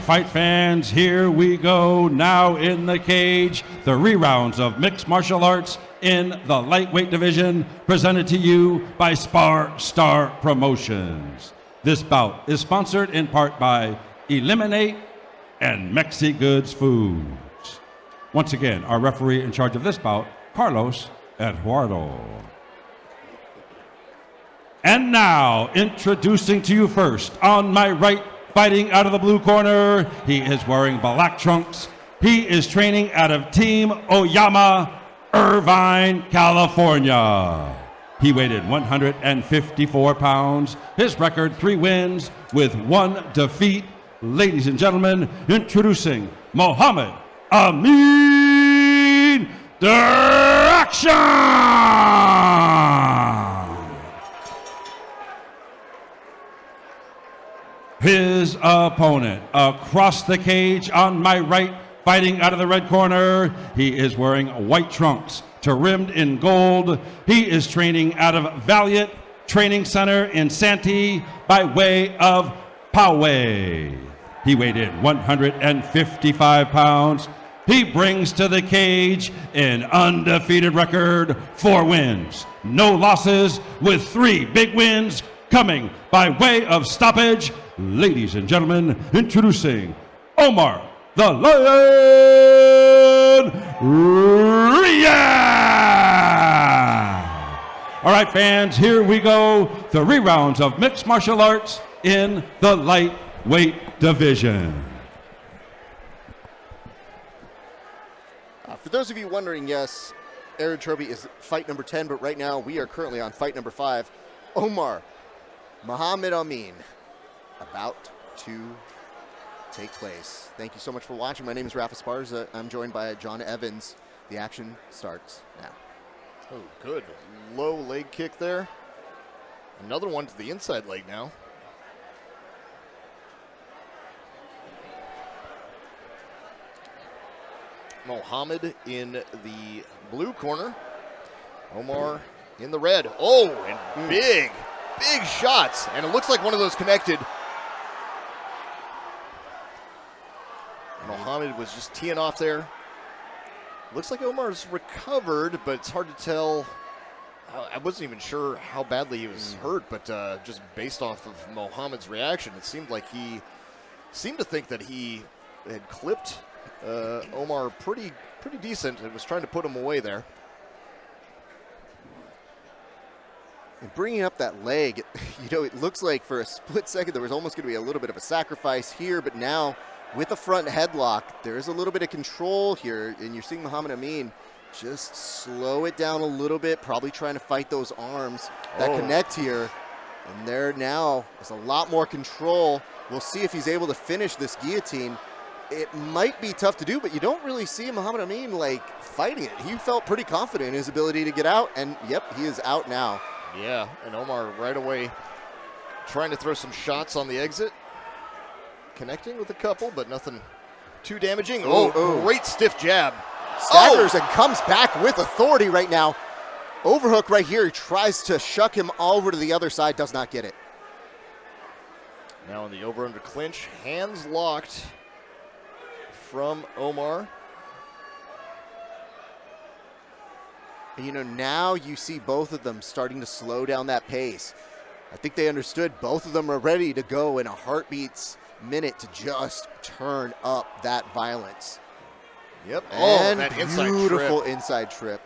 fight fans, here we go. Now in the cage, the rerounds of mixed martial arts in the lightweight division, presented to you by SparStar Promotions. This bout is sponsored in part by Eliminate and Mexi Goods Foods. Once again, our referee in charge of this bout, Carlos Eduardo. And now, introducing to you first, on my right, fighting out of the blue corner, he is wearing black trunks. He is training out of Team Oyama, Irvine, California. He weighed in 154 pounds. His record, 3 wins with 1 defeat. Ladies and gentlemen, introducing Mohammad Amin Derakhshan. His opponent across the cage on my right, fighting out of the red corner. He is wearing white trunks, rimmed in gold. He is training out of Valiant Training Center in Santee by way of Poway. He weighed in 155 pounds. He brings to the cage an undefeated record, 4 wins, no losses, with 3 big wins coming by way of stoppage. Ladies and gentlemen, introducing Omar the Lion Riyadh. All right, fans, here we go. The rerounds of mixed martial arts in the lightweight division. For those of you wondering, yes, Aaron Troby is fight number 10, but right now we are currently on fight number 5. Omar Mohammad Amin about to take place. Thank you so much for watching. My name is Rafa Sparza. I'm joined by John Evans. The action starts now. Oh, good. Low leg kick there. Another one to the inside leg now. Mohammad in the blue corner. Omar in the red. Oh, and big shots. And it looks like one of those connected. Mohammad was just teeing off there. Looks like Omar's recovered, but it's hard to tell. I wasn't even sure how badly he was hurt, but just based off of Mohammad's reaction, it seemed like he seemed to think that he had clipped Omar pretty decent and was trying to put him away there. And bringing up that leg, it looks like for a split second there was almost going to be a little bit of a sacrifice here, but now with a front headlock, there is a little bit of control here, and you're seeing Mohammad Amin just slow it down a little bit, probably trying to fight those arms that connect here. And there now is a lot more control. We'll see if he's able to finish this guillotine. It might be tough to do, but you don't really see Mohammad Amin fighting it. He felt pretty confident in his ability to get out, and yep, he is out now. Yeah, and Omar right away trying to throw some shots on the exit. Connecting with a couple, but nothing too damaging. Great stiff jab. Staggers and comes back with authority right now. Overhook right here. He tries to shuck him over to the other side. Does not get it. Now in the over-under clinch. Hands locked from Omar. And now you see both of them starting to slow down that pace. I think they understood both of them are ready to go in a heartbeat's minute to just turn up that violence. Yep. And that beautiful inside trip.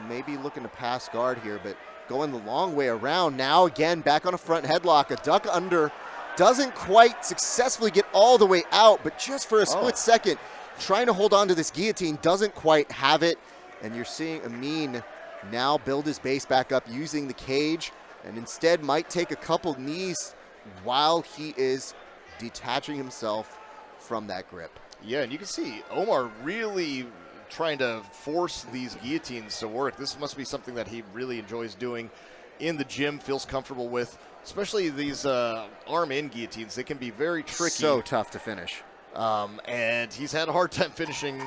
Maybe looking to pass guard here, but going the long way around. Now again, back on a front headlock, a duck under. Doesn't quite successfully get all the way out, but just for a split second, trying to hold on to this guillotine, doesn't quite have it. And you're seeing Amin now build his base back up using the cage, and instead might take a couple knees while he is detaching himself from that grip. Yeah, and you can see Omar really trying to force these guillotines to work. This must be something that he really enjoys doing in the gym, feels comfortable with, especially these arm-in guillotines. They can be very tricky. So tough to finish. And he's had a hard time finishing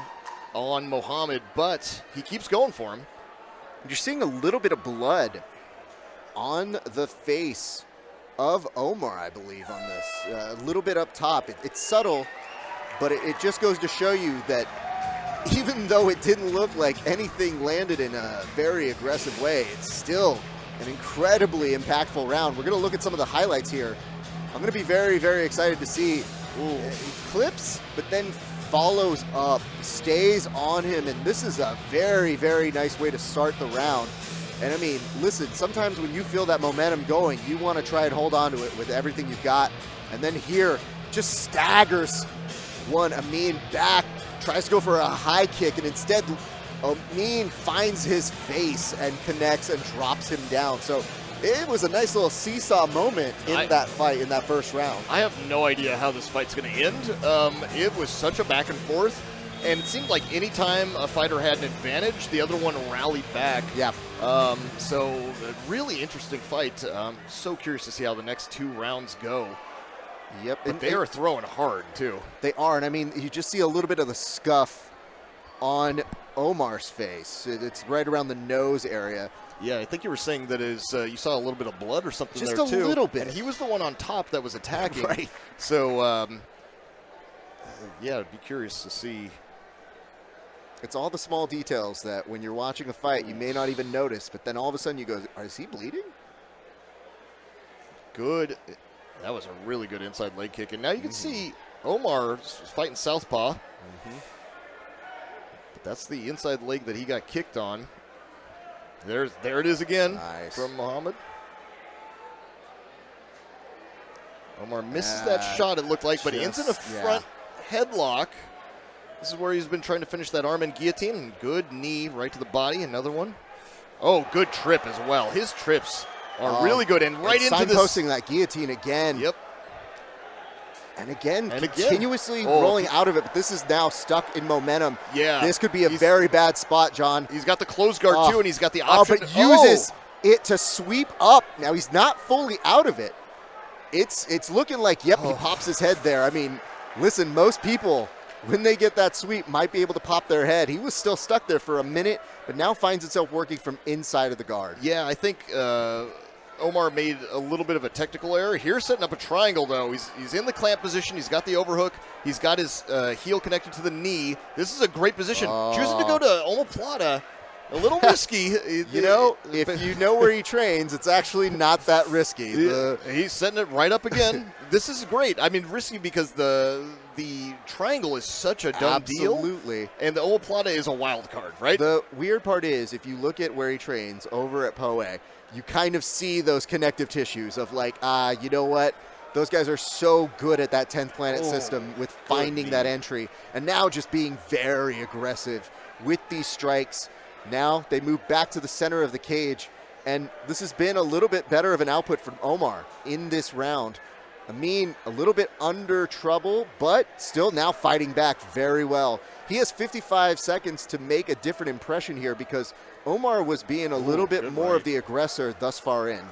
on Mohammad, but he keeps going for him. You're seeing a little bit of blood on the face of Omar, I believe, on this. A little bit up top. It's subtle, but it just goes to show you that even though it didn't look like anything landed in a very aggressive way, it's still an incredibly impactful round. We're going to look at some of the highlights here. I'm going to be very, very excited to see. He clips, but then follows up, stays on him, and this is a very, very nice way to start the round. And I mean, listen, sometimes when you feel that momentum going, you want to try and hold on to it with everything you've got. And then here, just staggers one. Amin back, tries to go for a high kick, and instead Amin finds his face and connects and drops him down. So it was a nice little seesaw moment in that fight, in that first round. I have no idea how this fight's going to end. It was such a back and forth, and it seemed like any time a fighter had an advantage, the other one rallied back. Yeah. So a really interesting fight. I'm so curious to see how the next 2 rounds go. Yep. But they are throwing hard, too. They are, and I mean, you just see a little bit of the scuff on Omar's face. It's right around the nose area. Yeah, I think you were saying that you saw a little bit of blood or something Just there, a too. little bit. And he was the one on top that was attacking. Right. So, yeah, I'd be curious to see. It's all the small details that when you're watching a fight, you may not even notice, but then all of a sudden you go, is he bleeding? Good. That was a really good inside leg kick. And now you can see Omar fighting southpaw. But that's the inside leg that he got kicked on. There it is again from Mohammad. Omar misses that shot, it looked like, but he ends in a front headlock. This is where he's been trying to finish that arm in guillotine. And good knee right to the body. Another one. Oh, good trip as well. His trips are really good. And right into this. Signposting that guillotine again. Yep. And again, continuously rolling out of it, but this is now stuck in momentum. Yeah. This could be a very bad spot, John. He's got the close guard, too, and he's got the option. But uses it to sweep up. Now, he's not fully out of it. It's looking like, yep, he pops his head there. I mean, listen, most people, when they get that sweep, might be able to pop their head. He was still stuck there for a minute, but now finds himself working from inside of the guard. Yeah, I think Omar made a little bit of a technical error. Here, setting up a triangle, though. He's in the clamp position. He's got the overhook. He's got his heel connected to the knee. This is a great position. Choosing to go to omoplata, a little risky. You know, if you know where he trains, it's actually not that risky. He's setting it right up again. This is great. I mean, risky because the triangle is such a dumb deal. Absolutely. And the omoplata is a wild card, right? The weird part is, if you look at where he trains over at Poe, you kind of see those connective tissues of like, you know what? Those guys are so good at that 10th planet system with finding that entry. And now just being very aggressive with these strikes. Now they move back to the center of the cage. And this has been a little bit better of an output from Omar in this round. Amin a little bit under trouble, but still now fighting back very well. He has 55 seconds to make a different impression here because Omar was being a little bit more of the aggressor thus far in.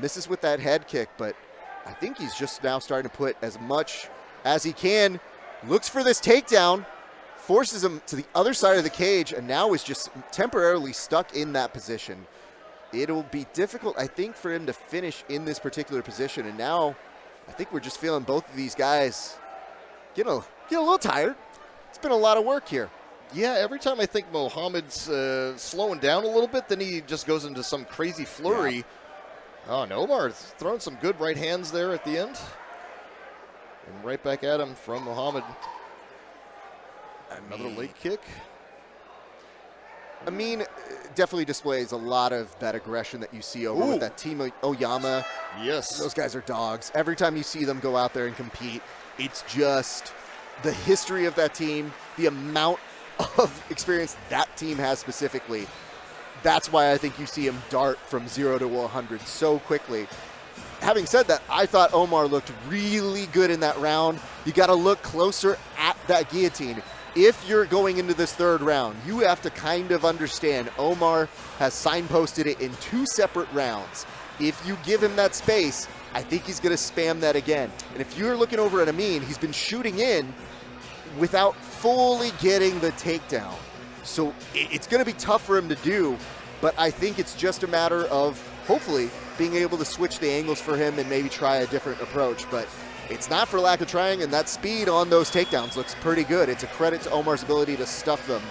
Misses with that head kick, but I think he's just now starting to put as much as he can. Looks for this takedown, forces him to the other side of the cage, and now is just temporarily stuck in that position. It'll be difficult, I think, for him to finish in this particular position. And now I think we're just feeling both of these guys get a little tired. It's been a lot of work here. Yeah, every time I think Mohammad's slowing down a little bit, then he just goes into some crazy flurry. Yeah. Oh, and Omar's throwing some good right hands there at the end. And right back at him from Mohammad. Another leg kick. Amin definitely displays a lot of that aggression that you see over with that team Oyama. Yes. Those guys are dogs. Every time you see them go out there and compete, it's just the history of that team, the amount of experience that team has specifically. That's why I think you see him dart from 0 to 100 so quickly. Having said that, I thought Omar looked really good in that round. You got to look closer at that guillotine. If you're going into this third round, you have to kind of understand Omar has signposted it in 2 separate rounds. If you give him that space, I think he's going to spam that again. And if you're looking over at Amin, he's been shooting in without fully getting the takedown. So it's going to be tough for him to do, but I think it's just a matter of hopefully being able to switch the angles for him and maybe try a different approach. But it's not for lack of trying, and that speed on those takedowns looks pretty good. It's a credit to Omar's ability to stuff them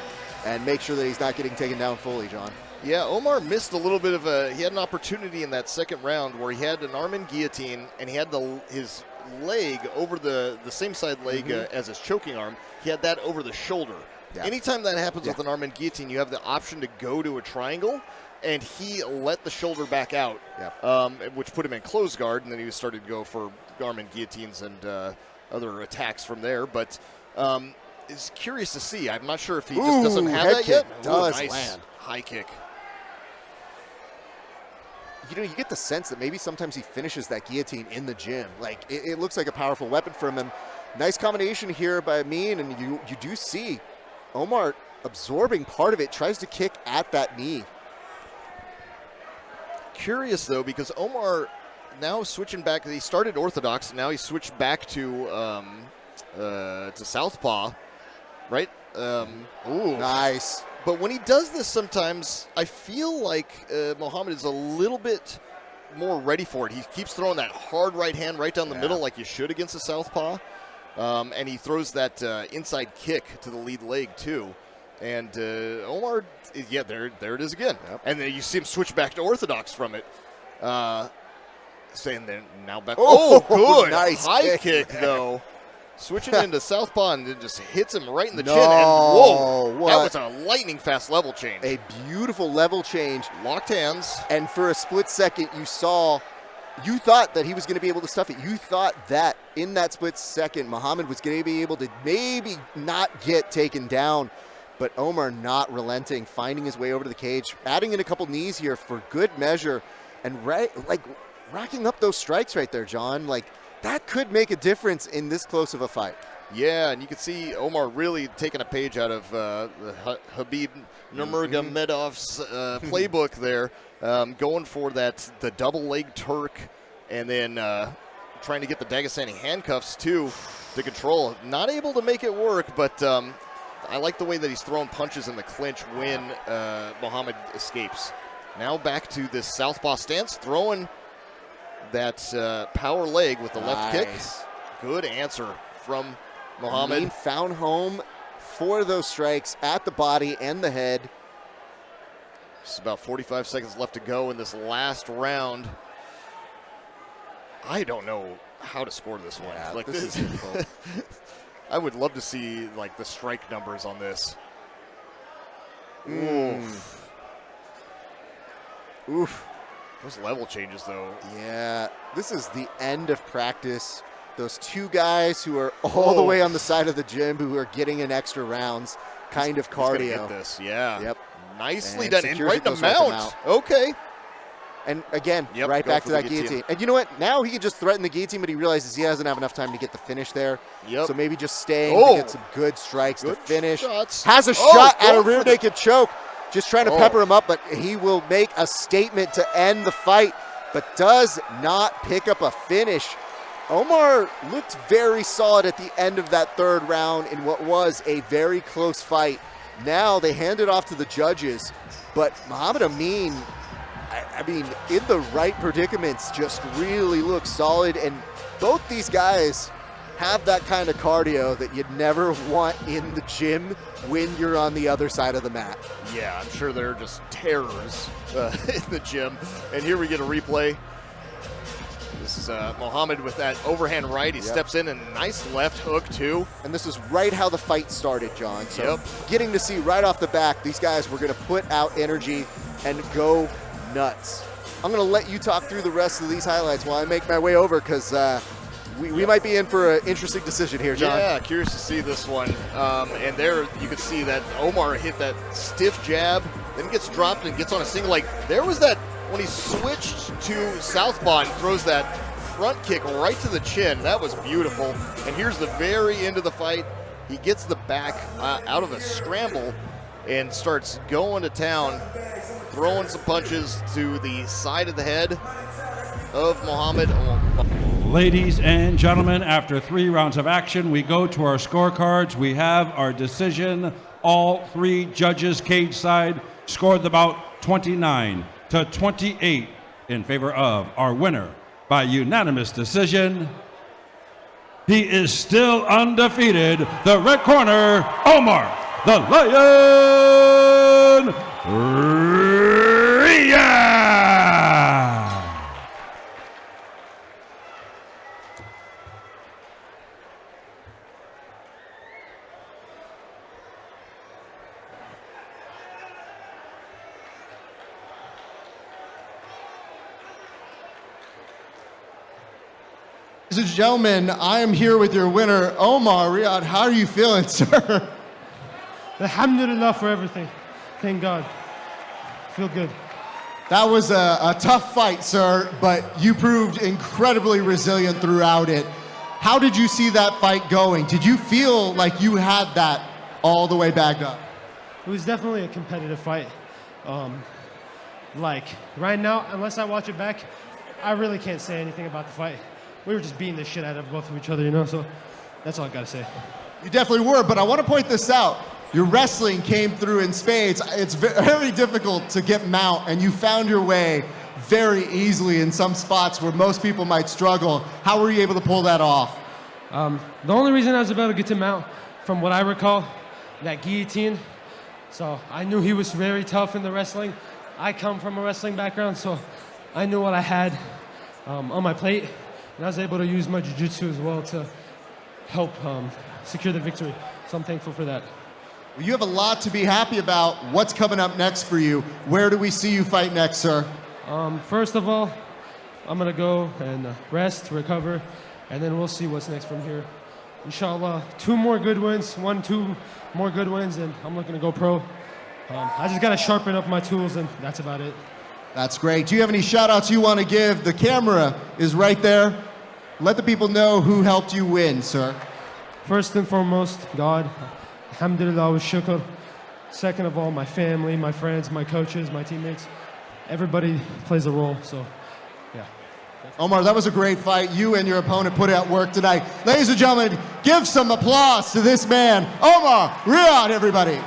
and make sure that he's not getting taken down fully, John. Yeah, Omar missed a little bit of he had an opportunity in that second round where he had an arm-in guillotine, and he had his leg over the same side leg as his choking arm. He had that over the shoulder. Yeah. Anytime that happens with an arm-in guillotine, you have the option to go to a triangle, and he let the shoulder back out, which put him in closed guard, and then he started to go for arm-in guillotines and other attacks from there. But it's curious to see. I'm not sure if he just doesn't have that yet. Nice land. High kick. You know, you get the sense that maybe sometimes he finishes that guillotine in the gym. Like, it looks like a powerful weapon from him. Nice combination here by Amin, and you do see Omar absorbing part of it, tries to kick at that knee. Curious, though, because Omar now switching back. He started orthodox, now he switched back to southpaw, right? Ooh, nice. But when he does this sometimes, I feel like Mohammad is a little bit more ready for it. He keeps throwing that hard right hand right down the middle like you should against a southpaw. And he throws that inside kick to the lead leg, too. And Omar, there it is again. Yep. And then you see him switch back to orthodox from it. Saying then now back. Oh, good. Nice high kick, though. Switching into southpaw, and it just hits him right in the chin. And whoa, that was a lightning fast level change. A beautiful level change. Locked hands. And for a split second, you thought that he was going to be able to stuff it. You thought that in that split second, Mohammad was going to be able to maybe not get taken down. But Omar not relenting, finding his way over to the cage, adding in a couple knees here for good measure, and racking up those strikes right there, John. Like, that could make a difference in this close of a fight. Yeah, and you can see Omar really taking a page out of Habib Nurmagomedov's playbook there, going for the double leg Turk, and then trying to get the Dagestani handcuffs too to control. Not able to make it work, but I like the way that he's throwing punches in the clinch when Mohammad escapes. Now back to this southpaw stance, throwing that power leg with the left kick. Good answer from Mohammad. Amin found home for those strikes at the body and the head. Just about 45 seconds left to go in this last round. I don't know how to score this one. Yeah, like this is difficult. I would love to see like the strike numbers on this. Oof. Oof. Those level changes, though. Yeah, this is the end of practice. Those two guys who are all the way on the side of the gym who are getting in extra rounds, kind of cardio. He's gonna get this, yeah. Yep. Nicely done. And right in the mount. Okay. And again, right back to that guillotine. And you know what? Now he can just threaten the guillotine, but he realizes he doesn't have enough time to get the finish there. Yep. So maybe just staying to get some good strikes to finish. Shots. Has a shot at a rear naked choke. Just trying to pepper him up, but he will make a statement to end the fight, but does not pick up a finish. Omar looked very solid at the end of that third round in what was a very close fight. Now they hand it off to the judges, but Mohammad Amin, I mean, in the right predicaments, just really looks solid, and both these guys have that kind of cardio that you'd never want in the gym when you're on the other side of the mat. Yeah, I'm sure they're just terrors in the gym. And here we get a replay. This is Mohammad with that overhand right. He steps in and nice left hook too. And this is right how the fight started, John. So getting to see right off the back, these guys were going to put out energy and go nuts. I'm going to let you talk through the rest of these highlights while I make my way over, because we might be in for an interesting decision here, John. Yeah, curious to see this one. And there you can see that Omar hit that stiff jab, then gets dropped and gets on a single leg. There was that when he switched to southpaw and throws that front kick right to the chin. That was beautiful. And here's the very end of the fight. He gets the back out of a scramble and starts going to town, throwing some punches to the side of the head of Mohammad. Ladies and gentlemen, after 3 rounds of action, we go to our scorecards. We have our decision. All 3 judges cage side scored the bout 29-28 in favor of our winner by unanimous decision. He is still undefeated. The red corner, Omar the Lion Riyadh. Ladies and gentlemen, I am here with your winner, Omar Riyadh. How are you feeling, sir? Alhamdulillah for everything. Thank God. Feel good. That was a tough fight, sir, but you proved incredibly resilient throughout it. How did you see that fight going? Did you feel like you had that all the way backed up? It was definitely a competitive fight. Like, right now, unless I watch it back, I really can't say anything about the fight. We were just beating the shit out of both of each other, you know, so that's all I gotta say. You definitely were, but I want to point this out. Your wrestling came through in spades. It's very difficult to get mount, and you found your way very easily in some spots where most people might struggle. How were you able to pull that off? The only reason I was able to get to mount, from what I recall, that guillotine. So I knew he was very tough in the wrestling. I come from a wrestling background, so I knew what I had on my plate. And I was able to use my jiu-jitsu as well to help secure the victory. So I'm thankful for that. You have a lot to be happy about. What's coming up next for you? Where do we see you fight next, sir? First of all, I'm going to go and rest, recover, and then we'll see what's next from here. Inshallah, 2 more good wins, 2 more good wins, and I'm looking to go pro. I just got to sharpen up my tools, and that's about it. That's great. Do you have any shout-outs you want to give? The camera is right there. Let the people know who helped you win, sir. First and foremost, God. Alhamdulillah wa shukr. Second of all, my family, my friends, my coaches, my teammates. Everybody plays a role, so yeah. Omar, that was a great fight. You and your opponent put out work tonight. Ladies and gentlemen, give some applause to this man, Omar Riyadh, everybody.